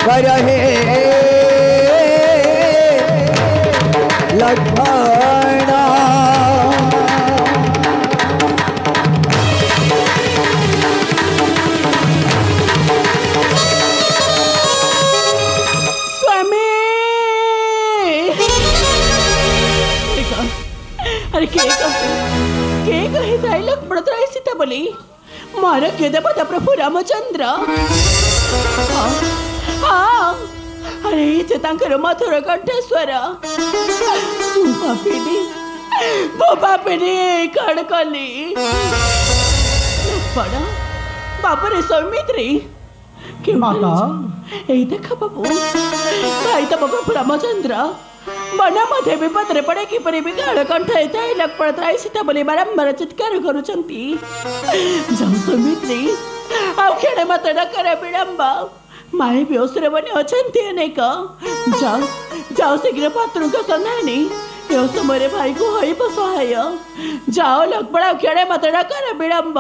कर हे लक्ष्मण। स्वामी अरे के कहे ताई लक्ष्मण त्राई सीता बोली मार के देवता प्रभु रामचंद्र। हाँ अरे ये तांकर मधुर कंठस्वर पापिनी कण कली लक्ष्मण बापरे सौमित्री माता यही देखा बाबू भाई तब प्रभु रामचंद्र मन मध्ये विपदरे पड़े कि परि विकल कंठ एताई लक्ष्मण त्राई सीता बोली बारंबार चित्कार करुचंती। जाऊ सौमित्री आउ खेड़े मत न करे विलंब माए भी असुर बने अछंती अनेक जाओ जाओ शीघ्र पात्र का संधानी यो समय भाई को हई सहाय जाओ लक्ष्मण आउ खेड़े मत न करे विलंब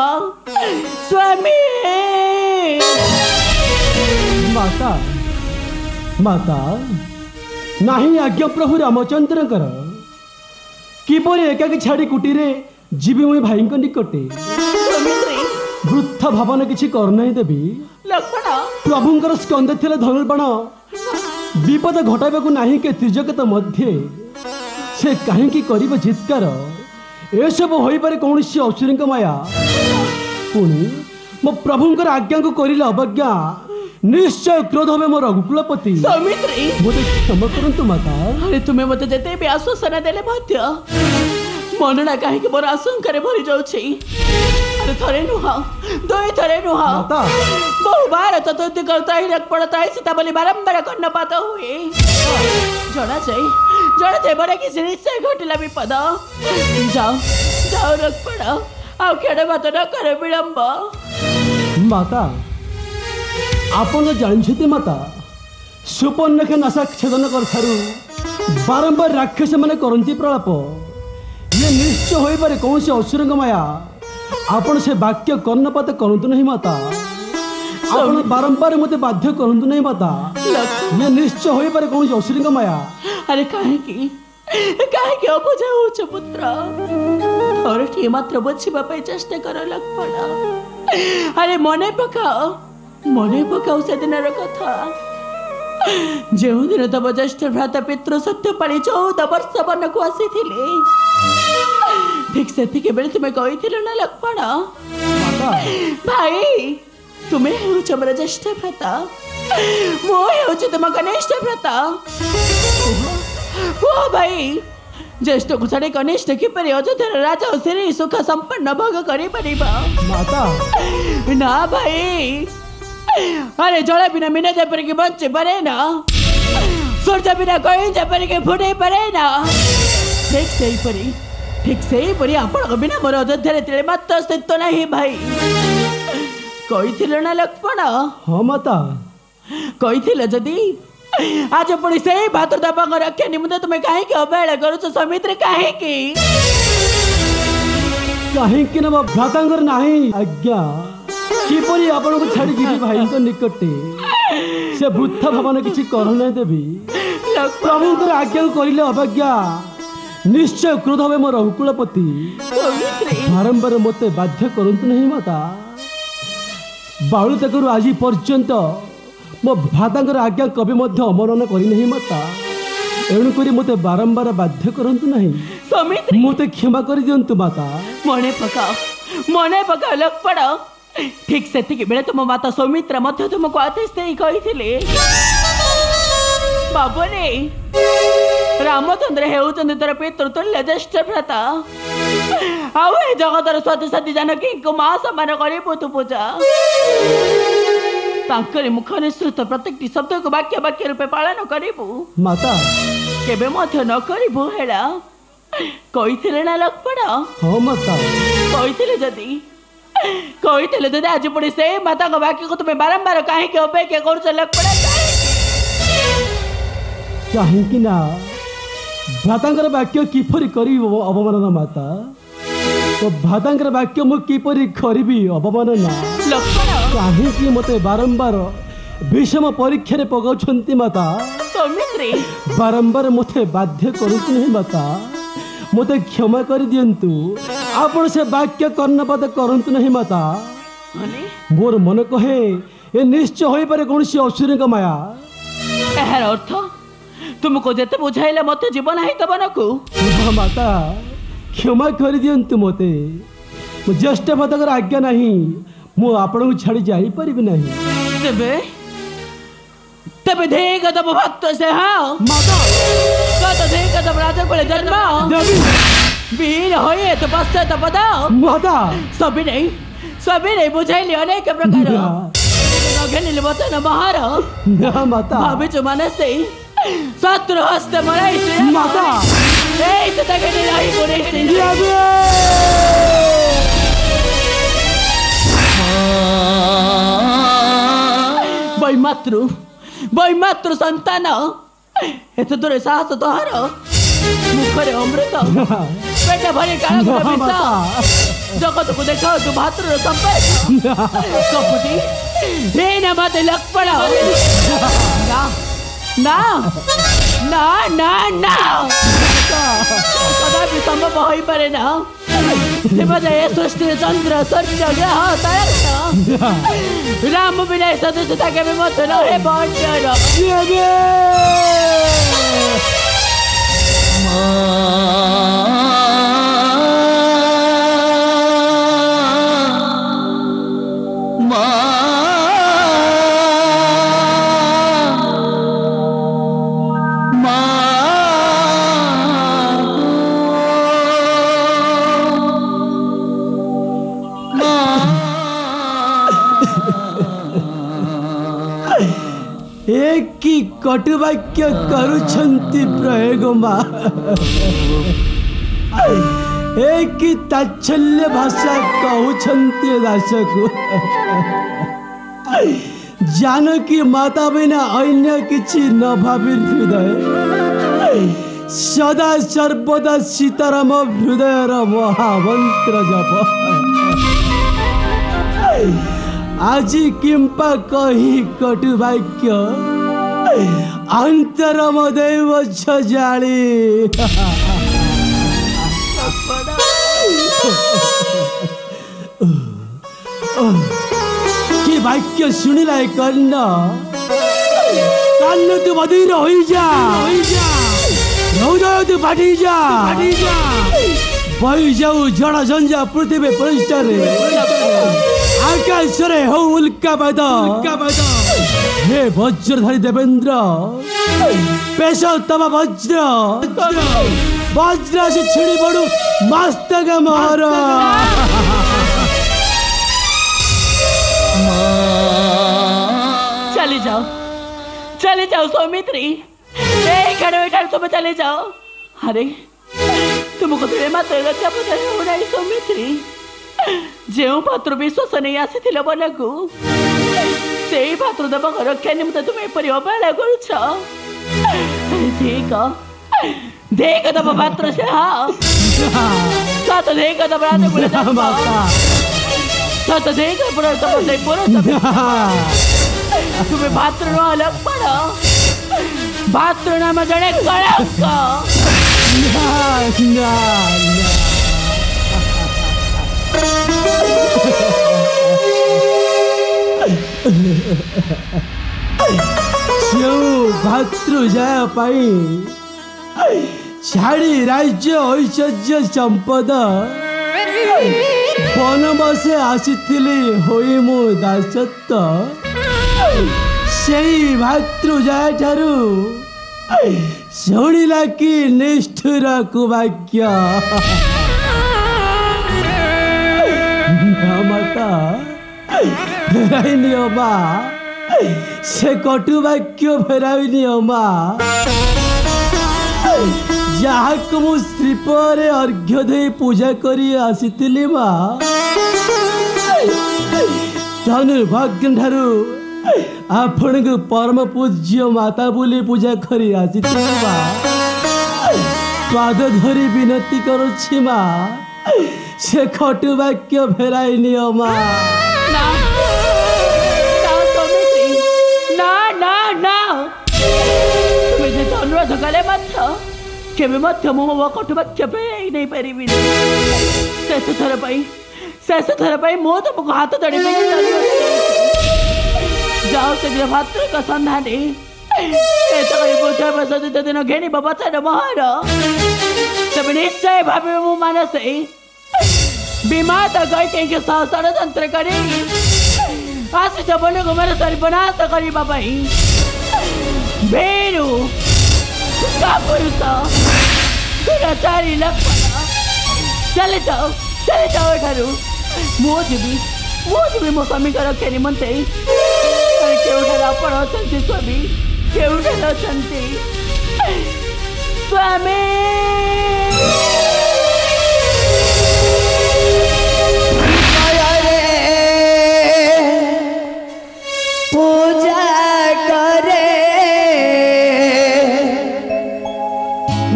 स्वामी। माता माता नहीं आज्ञा प्रभु रामचंद्र किपरि एकाकी छाड़ी कुटीरे जीवी मुई भाई निकटे वृथा भावना किसी करना देवी लक्ष्मण प्रभुंकर स्कंद थिले धनुर्बाण विपद घटाइबाकू नाही के त्रिजगत मध्य से कहीं करिबो जितकार एसब होई पारे कौनसी असुरी माया पुणी मो प्रभुंकर आज्ञा को करिले अवज्ञा निश्चय क्रोध होवे मोर रघुकुलपति। सौमित्री मोते क्षमा करंतु माता। अरे तुम्हें मते जेते भी आश्वासन देले मध्य मनना कहीं मोर आशंका भरी जाउछि। अरे थरे नुह दुई थरे नुह बहु बार चतुर्थी करता ही लक्ष्मण त्राई सीता बोली बारंबार कर्णपात हुए जना जाए बड़े किसी निश्चय घटिला विपद जाओ जाओ लक्ष्मण आउ खेड़े मत न करे विलंब। माता आपण जानते माता सुपर्णखे नाशा छेदन कर बारंबार राक्षस मैंने करती प्रलाप ये निश्चय हो पारे कौन से असुर माया आपण से वाक्य कर्णपात करतु नहीं माता आपण बारंबार मते बाध्य करतु नहीं माता ये निश्चय हो पारे कौन से असुर माया। अरे कहीं अबुझा हो पुत्र और मात्र बुझा चेष्टा कर लक्ष्मण। अरे मने पकाओ से दिन कथा जो दिन तब ज्येष्ठ भ्राता पितृ सत्य पाड़ी 14 वर्ष वन को आसी ठीक से बेले तुम्हें कही ना लक्ष्मण भाई तुम्हें मोर ज्येष्ठ भ्राता मुझे तुम कनिष्ठ भ्राता ओ भाई ज्येष्ठ को छाड़ी कनिष्ठ किपरि अयोध्या राजा श्री सुख संपन्न भोग कर ना भाई। अरे जल बिना मीना जेपरिक बंची पारे ना सूर्य बिना कहीं जेपरिक फुटे पारे ना ठीक से परी आपण बिना मोर अयोध्या तिले मात्र अस्तित्व नहीं भाई कही ना लक्ष्मण। हाँ माता कही जदि आज पुणी से भातृदेव रक्षा निमित्त तुम्हें कहीं अवहेला करुच सौमित्री कहीं ना भ्रातांगर नहीं आज्ञा किपरि आपण को छाड़ी जीवी भाई निकटे से वृथा भावना किसी करना देवी प्रभुंकर आज्ञा करिले अवज्ञा निश्चय क्रोध होवे मोर रघुकुलपति बारंबार मते बाध्य करंतु नहीं माता बाळुता करू आज पर्यंत मो भ्रातांकर आज्ञा कभी मध्य अमरण करी नहीं माता एणुकरी मते बारंबार बाध्य करंतु नहीं मते क्षमा कर दियंतु माता। मने पकाओ लक्ष्मण ठीक से बेले तुम माता सौमित्रा मध्य तुमको आदेश दे कही बाबुनी रामचंद्र हेउचंदी तोर पितृतुल्य ज्येष्ठ भ्राता आउ ए जगतर सती सती जानकी को मां समान करू तु पूजा तांकरी मुख निश्रुत प्रत्येक शब्द को वाक्य वाक्य रूपे पालन करू माता केबे मध्य न करू हेला कही ना लक्ष्मण। हाँ माता कही जदि आज पुणी से माता का वाक्य को तुम्हें बारंबार कहीं अपेक्षा कर लक्ष्मण कहीं ना भ्रातांकर वाक्य किपरि करी अवमानना माता तो भ्रातांकर वाक्य मु किपरि करी अवमानना लक्ष्मण कहीं मते बारंबार विषम परीक्षा पकाउछन्ति माता सौमित्री बारंबार मते बाध्य करुछन् माता मते क्षमा कर दियंतु आपण से वाक्य कर्णपात करंतु नहीं माता मोर मन कहे ए निश्चय होई पारे कोनसी असुर का माया एहर अर्थ तुमको जेते बुझाइले मते जीवन है तो बनकु माता क्षमा कर दियंतु मते मो ज्येष्ठ भतकर आज्ञा नहीं मु आपण को छाड़ी जाई परिबि नहीं तेबे तेबे देगा तब भक्त से हाँ माता तो देगा तब राजा को जन्म देवी वीर होए तो पश्चात तो बताओ माता सभी नहीं बुझाइले अनेक प्रकार नगेनिल वचन महार ना माता भाभी मनसे शत्रु हस्त मराई से माता ए तो तगने रही बोले से वही मातृ संतान एत दूर साहस तोहार मुखरे अमृत पेट भरी काल जगत को देखा तू भातृ संपेत कपटी हे न मत लक्ष्मण ना ना ना ना कदापि संभव हो पारे ना सृष्टि चंद्र सूर्य ग्रह तारा राम विनय सदस्यता के मत रहे बंडर एक की कटुवाक्य करुछन्ति प्रयोग मा एक की ताच्छल्य भाषा कहउछन्ति दासको जानकी माता बिना अन्य किछि न भाबी हृदय सदा सर्वदा सीताराम हृदयर महामंत्र जप आज किंपा कही कटुवाक्य अंतरम देव जाली कि वाक्य सुनिला कर्ण कान तू बधीर हो जा हृदय तू फाटी जा बही जाऊ जड़ झंझा पृथ्वी पृष्ठ आकाश रे हो उल्कापात हे वज्रधारी देवेंद्र पेश तब वज्र वज्र से छिड़ी पड़ू मस्तक मोहर चले जाओ सौमित्री तुम चले जाओ अरे तुमको तो मात्र रक्षा हो नहीं सौमित्री जो पात्र विश्वास नहीं आसी बन को से पात्र देव रक्षा निम्ते तुम एपरी अवहेला कर देख तब पात्र से सत देख तब सत देख तुम्हें पात्र न लक्ष्मण पात्र नाम जड़े कलंक भातृजय छाड़ी राज्य ऐश्वर्य संपद बनवासे आसी मु दासत्व से भातृजय ठारू शुणिला कि निष्ठुर कुवाक्य माता फेराइनी अमा से कटुवाक्य फेराइनी अमा जहाँ को मु श्रीपरे अर्घ्य दे पूजा करी आसी मा धनुर्भाग्य ठारू आपण को परम पूज्य माता बोली पूजा करी आसी मा पाद धरी विनती करुछि मा से कटुवाक्य फेराइनी अमा कले केवे मो मो कटुवाक्य नहीं पारि शेष थर मो तुमको हाथ धड़ी जाओ शीघ्र भातृ का सन्धानी बुझ दिन घेणी बचन मोहर तब निश्चय भावे मु मानसे विमाता कैकेयी के सह षड्यंत्र करी आशिष बन को मेरे सर्वनाश करने भेरु पुरुष दुराचारी लक्ष्मण चले जाओ एठारू मुझे मो स्वामी को रक्षा निमंते केउठार आपण अछंती स्वामी केउठार अछंती स्वामी पूजा करे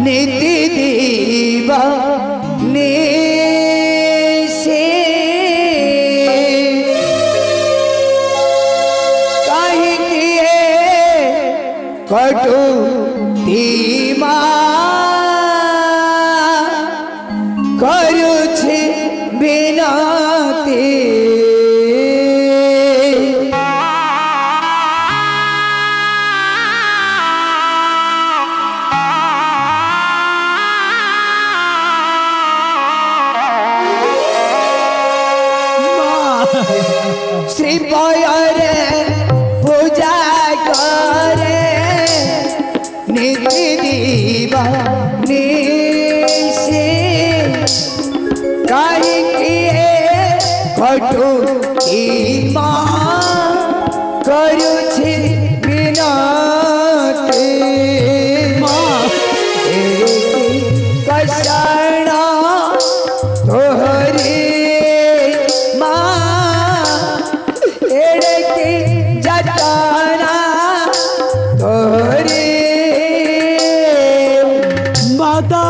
नीति दीवा निशे कहीं किए कटु धीमा करुछि बिनती श्रीपयरे पूजा करे नीति दीवा निशे कहीं किए कटु धीमा करुछि बिनती कषण तोहरी माता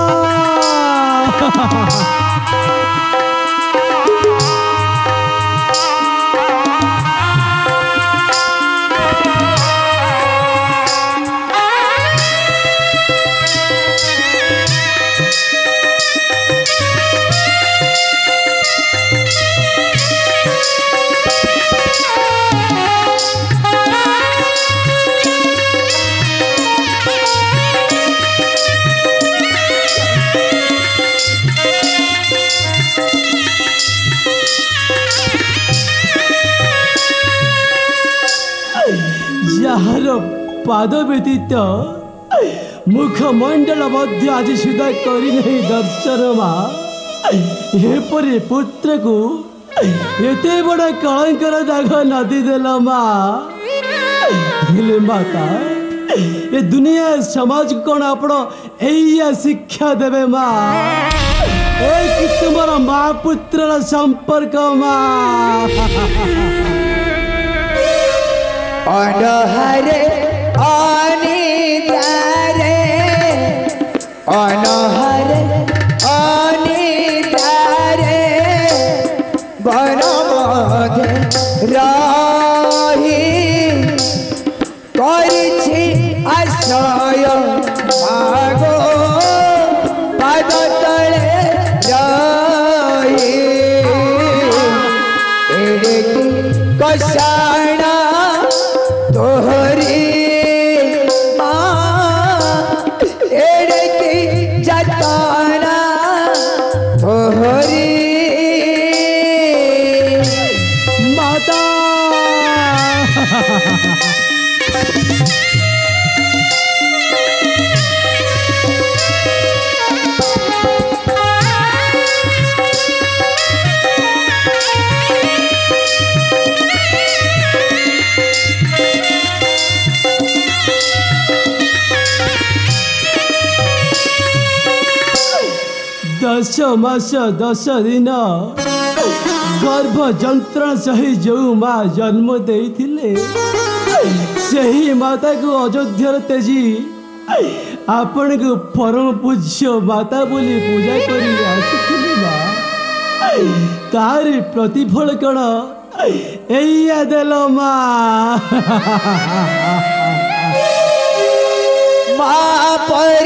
जार पाद व्यतीत मुखमंडल मध्य आज सुधा करी नहीं दर्शन माँ एपरी पुत्र को एते बड़ा कलंकर दाग नदी देल माँ माता ये दुनिया समाज कौन आपण एया शिक्षा देवे माँ कि तुम माँ पुत्र संपर्क माँ अनहरे अनिद्रारे अनहरे अनिद्रारे वन मध्य रही करिछि आश्रय मागो पाद तले रही एड़े कषाण तोहरी माँ एड़े की जताना तोहरी माता दश मास 10 दिन गर्भ जंत्रण सही जो माँ जन्म देइथिले सही माता को अयोध्या तेजी आपण को परम पूज्य माता बोली पूजा करी आसुथिले माँ तारी प्रतिफल कण एया देल माँ माँ पर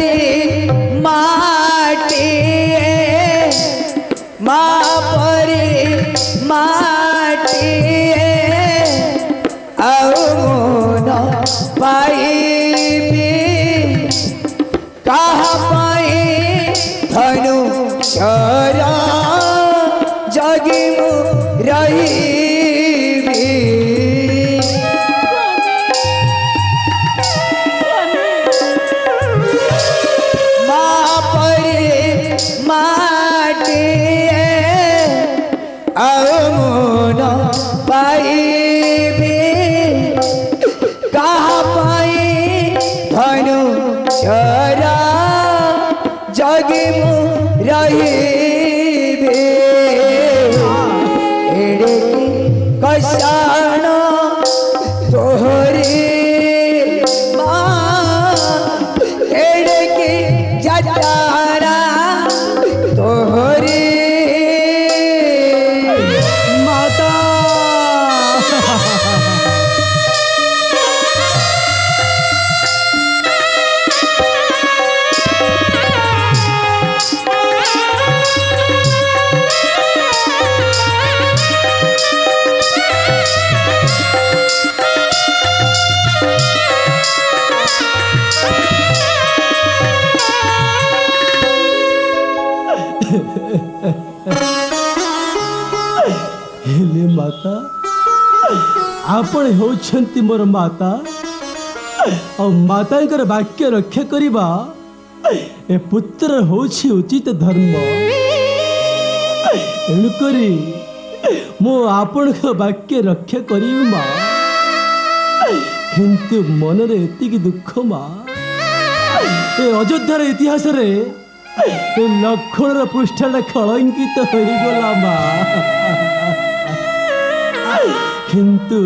आपण होउछंती मोर माता और मातांकर वाक्य रक्षा करिबा ए पुत्र होउछि उचित धर्म। एणुकरी मो आपण वाक्य रक्षा करिबी माँ, किंतु मनरे एतिकी दुख माँ। ए अयोध्यार इतिहास रे ए लक्षण पृष्ठा कलंकित हो गला माँ। किंतु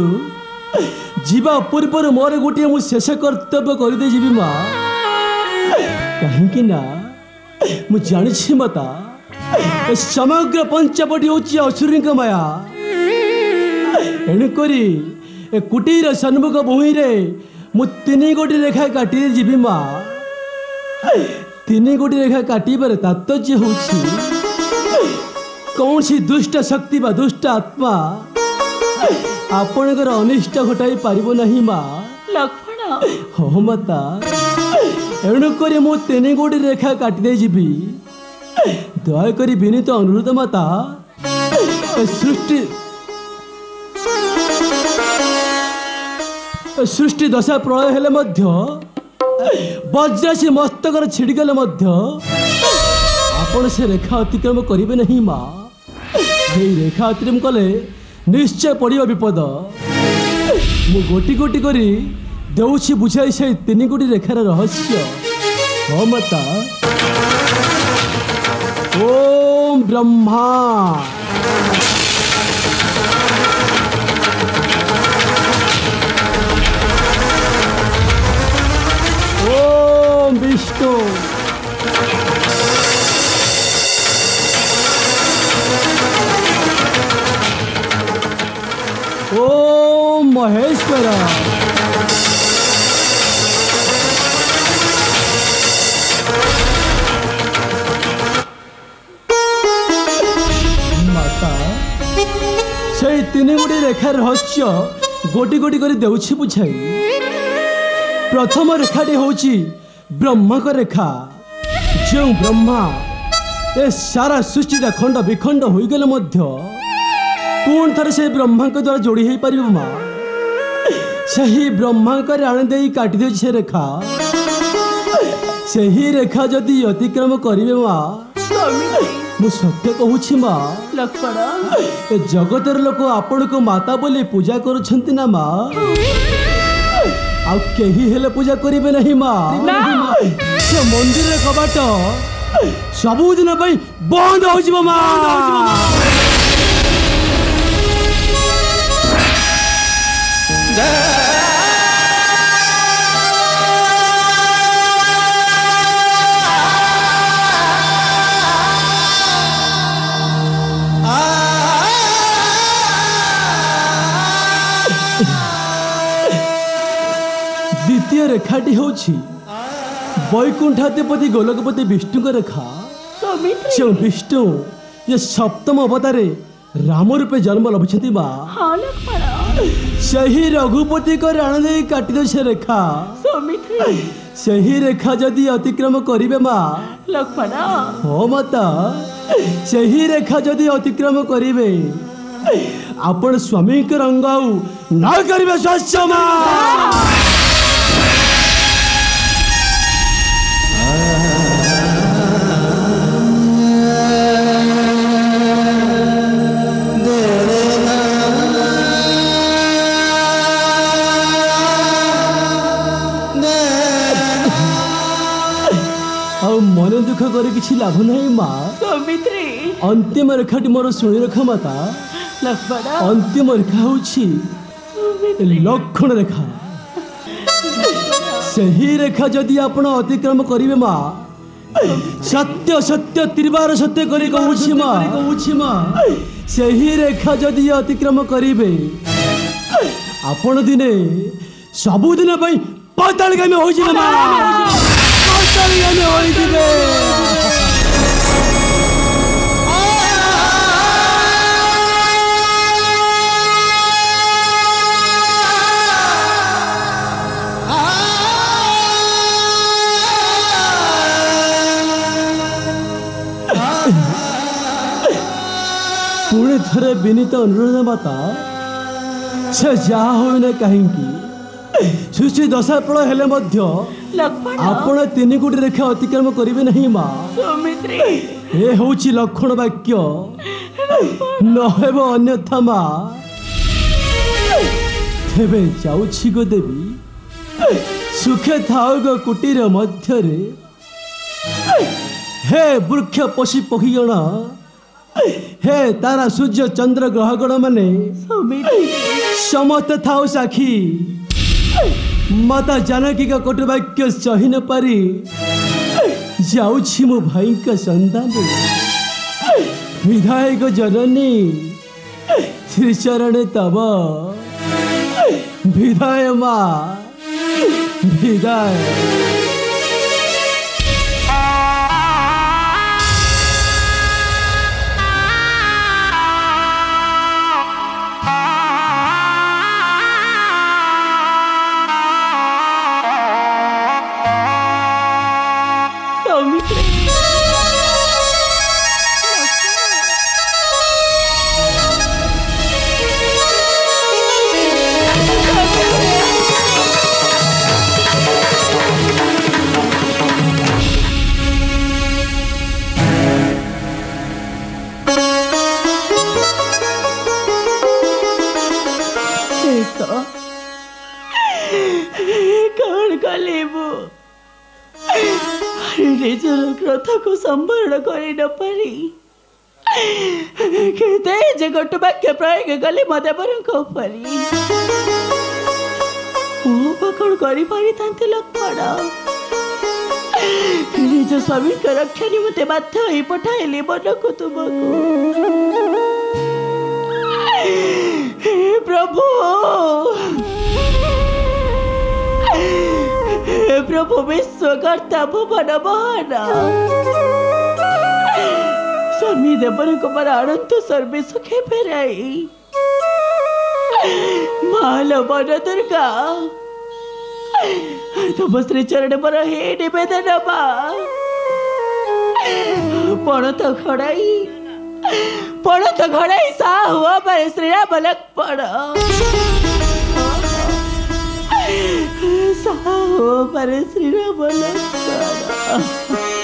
जीवा पूर्वर मोर गोटे मु शेष कर्तव्य करदे जीवी माँ। कहीं ना मु जानी माता समग्र पंचपटी हूँ असुरी माया। एणुकरी ए कुटीर सन्मुख भूमि रे मु 3 गोटी रेखा काटी जीवी माँ। 3 गोटी रेखा काटिबार तात्पर्य होछि कौन सी दुष्ट शक्ति बा दुष्ट आत्मा आपणकर अनिष्ट घटाई पारिबो नहीं माँ। लक्ष्मण हो माता, एणुकरी मु 3 गोटी रेखा काटी दे जीवी। दयाकरी विनीत अनुरोध माता, सृष्टि दशा प्रलय हेले मध्य वज्रासी मस्तकर छिड़गले मध्य आपण से रेखा अतिक्रम करिवे नहीं माँ। ये रेखा अतिक्रम कले निश्चय पड़िबा विपद। मु गोटी गोटी करी देउछि बुझाई से 3 गोटी रेखार रहस्य। हो माता, ओम ब्रह्मा ओम विष्णु ओम महेश्वर से 3 गोटी रेखा रहस्य गोटी गोटी कर देउछि बुझाई। प्रथम रेखाटी होछि ब्रह्मा को रेखा। जो ब्रह्मा ए सारा सृष्टि खंड विखंड हो गले मध्य पुण थर से ब्रह्मा के द्वारा जोड़ी हो पार माँ। सही ब्रह्मा आण दे काटी दे से रेखा। सही रेखा जदि अतिक्रम करिवे माँ, मु सत्य कहूँ माँ। लक्ष्मण ए जगतर लोक आपण को माता बोली पूजा करुछंती ना माँ। आउ केही हेले पूजा करिवे नहीं माँ। से मंदिर रे कबाट सबुदिन पई बंद हो जिवो माँ। द्वितीय रेखाटी होछि वैकुंठाधिपति गोलकपति विष्णु का रेखा। जो विष्णु ये सप्तम अवतारे राम रूपे जन्म लभुछति माँ। हाँ लक्ष्मण सही रघुपति को राण दे काटी दे से रेखा। सही रेखा जदि अतिक्रम करिवे माँ। लक्ष्मण हो माता, सही रेखा जदि अतिक्रम करिवे आपण स्वामी के रंगाऊ न करिवे स्वच्छ माँ। मन दुख कर किसी लाभ नहीं माँ। अंतिम रेखाटी मोर शुणी रख माता। अंतिम रेखा होछि लक्षण रेखा। सही रेखा जदि आपण अतिक्रम करिवे माँ, सत्य सत्य त्रिबार सत्य करी कहूछि माँ। सही रेखा जदि अतिक्रम करिवे आपण दिने सबुदिन पई पातालगामी हो जिवे माँ। पातालगामी हो जिवे। पुणे थरे विनीत अनुरोध माता, ସେ ଯାହା ହଉନା କାହିଁକି ସୃଷ୍ଟି ଦଶାଫଳ ହେଲେ ମଧ୍ୟ ଲକ୍ଷ୍ମଣ ଆପଣ 3 କୋଟି ରେଖା ଅତିକ୍ରମ କରିବେ ନାହିଁ ମା। ସୌମିତ୍ରୀ ଏ ହେଉଛି ଲକ୍ଷଣ ବାକ୍ୟ, ନହେବ ଅନ୍ୟଥା ମା। ତେବେ ଯାଉଛି ଗୋ ଦେବୀ, ସୁଖେ ଥାଉ ଗୋ କୁଟୀର ମଧ୍ୟରେ। ହେ ବୃକ୍ଷ ପଶୁ ପକ୍ଷୀଗଣ, ହେ ତାରା ସୂର୍ଯ୍ୟ ଚନ୍ଦ୍ର ଗ୍ରହଗଣ ମାନେ ସୌମିତ୍ରୀ ସମସ୍ତେ ଥାଉ ସାକ୍ଷୀ। ମାତା ଜାନକୀଙ୍କ କଟୁବାକ୍ୟ ସହି ନ ପାରି ଯାଉଛି ମୋ ଭାଇଙ୍କ ସନ୍ଧାନରେ। ବିଧାୟକ ଜନନୀ ଶ୍ରୀଚରଣେ ତବ ବିଦାୟ ମା, ବିଦାୟ। कौन कलेबू निजर क्रोध को संभरण कर न पारी केते जे गोटे वाक्य प्रयोग कले मते बरंक पारी मो पकड़ करी पारी तांते लक्ष्मण निज स्वामी का रक्षा निमते बाध्य होई पठाइली बनको तुमको। हे प्रभु, हे प्रभु विश्वकर्ता भुवन महान स्वामी देवन कुमार अनंत सर्वे सुखे फेराई माल वन दुर्गा तम श्री चरण पर हे निवेदन मा पणत घड़ाई सा हुआ पर श्री राम लक्ष्मण सा हुआ पर श्री राम लक्ष्मण।